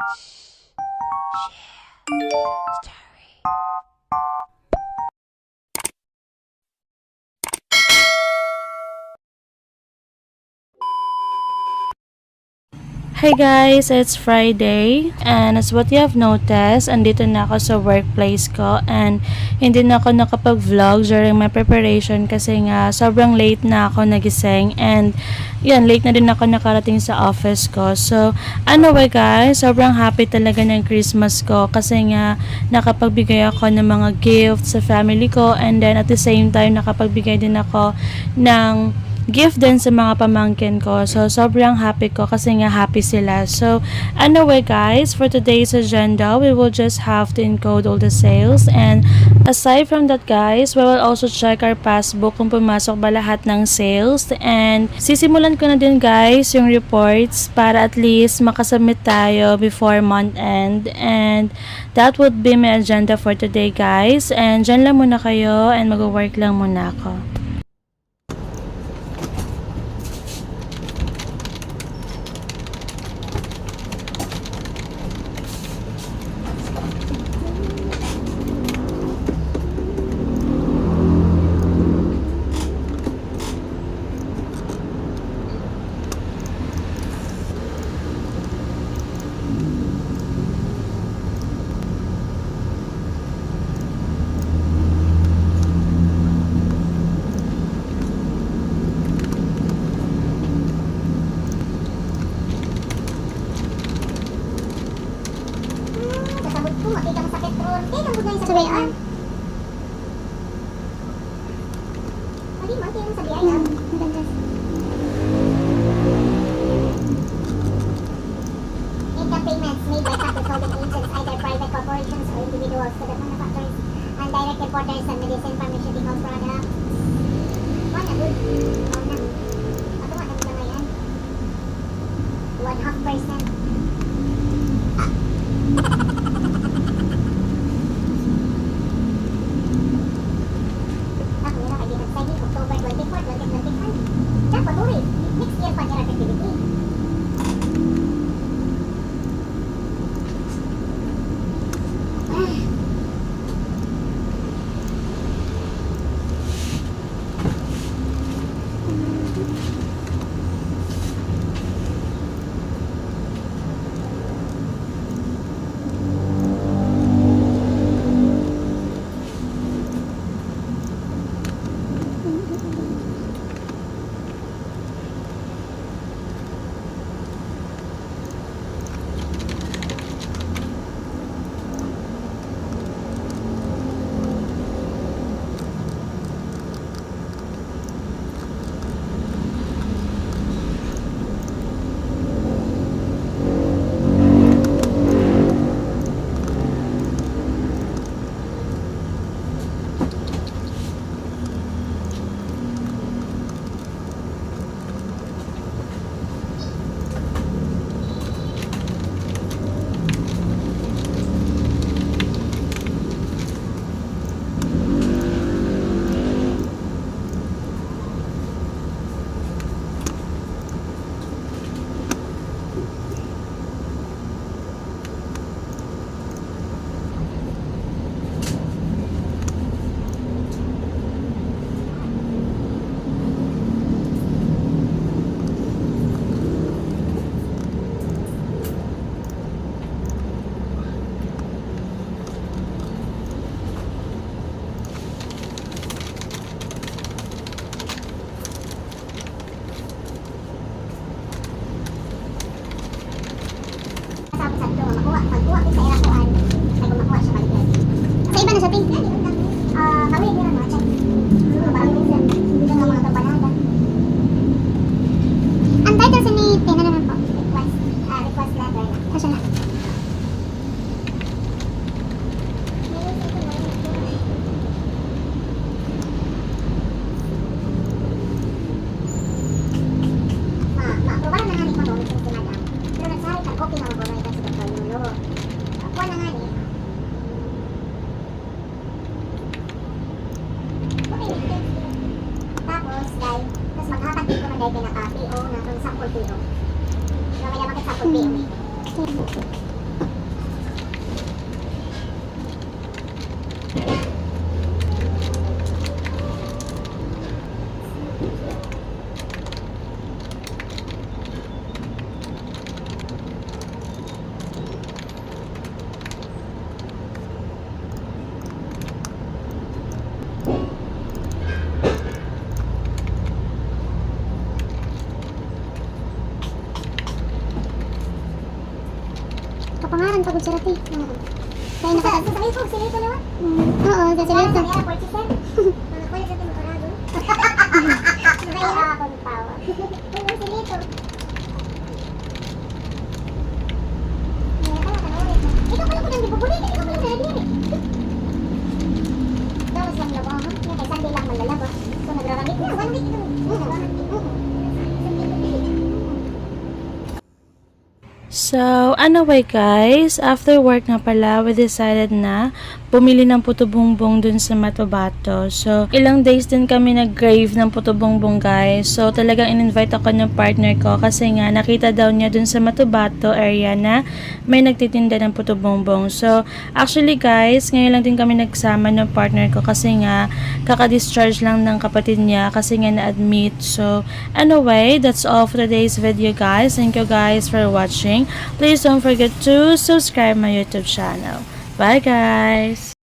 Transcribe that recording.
Hi guys, it's Friday and as what you have noticed, andito na ako sa workplace ko and hindi na ako nakapag-vlog during my preparation kasi nga sobrang late na ako nagising and yan, late na din ako nakarating sa office ko. So, anyway guys, sobrang happy talaga ng Christmas ko kasi nga nakapagbigay ako ng mga gifts sa family ko and then at the same time nakapagbigay din ako ng gift din sa mga pamangkin ko. So, sobrang happy ko kasi nga happy sila. So, anyway guys, for today's agenda, we will just have to encode all the sales. And aside from that guys, we will also check our passbook kung pumasok ba lahat ng sales. And sisimulan ko na din guys yung reports para at least makasubmit tayo before month end. And that would be my agenda for today guys. And dyan lang muna kayo and mag-work lang muna ako. Sabihan. Mali mo, kaya sa biyahe. Maganda. Income payments made by capital holding agents, either private corporations or individuals to the manufacturers and direct importers and medicine pharmaceutical products. Wala, good. Wala. Ako nga, nagda na yan. 1.5%. October 24, 2025. Dapat ulit. Next year pa niya activity. Magkuha ko sa irakuan. Ay, kung makuha siya balik. Sa iba na sa pink. Kawin nila mga check. Parang minsan. Hindi lang mga kabanada. Ang title sa may pena naman po. Request letter. Kasi na. Ma-aprobahan na nga ni Madong si Madam. Pero nagsarit ang okay na mag-override sa Dr. Yulo. Kuha na nga ni. Okay, tapos, dahil, tapos maghatag dito na dahil pinaka-PO na itong sample PO. So, may dapat sample PO. Nakapangaran pagod sa rati. Kaya nakatag sa silito, silito naman. Oo, sa silito. Sa silito, purchaser. Mga kulit sa timo karado. Nakaya akong tawa. Uy, silito. Ikaw pala ko nang ibubulit. Ikaw pala na diri. Dawas lang labahan. Kaya Sunday lang malalaba. So nagraramit na. 1 week ito. So, anyway guys, after work nga pala, we decided na bumili ng puto bongbong dun sa Matubato. So, ilang days din kami nag-crave ng puto bongbong guys. So, talagang in-invite ako ng partner ko kasi nga nakita daw niya dun sa Matubato area na may nagtitinda ng puto bongbong. So, actually guys, ngayon lang din kami nagsama ng partner ko kasi nga kaka-discharge lang ng kapatid niya kasi nga na-admit. So, anyway, that's all for today's video guys. Thank you guys for watching. Please don't forget to subscribe my YouTube channel. Bye guys!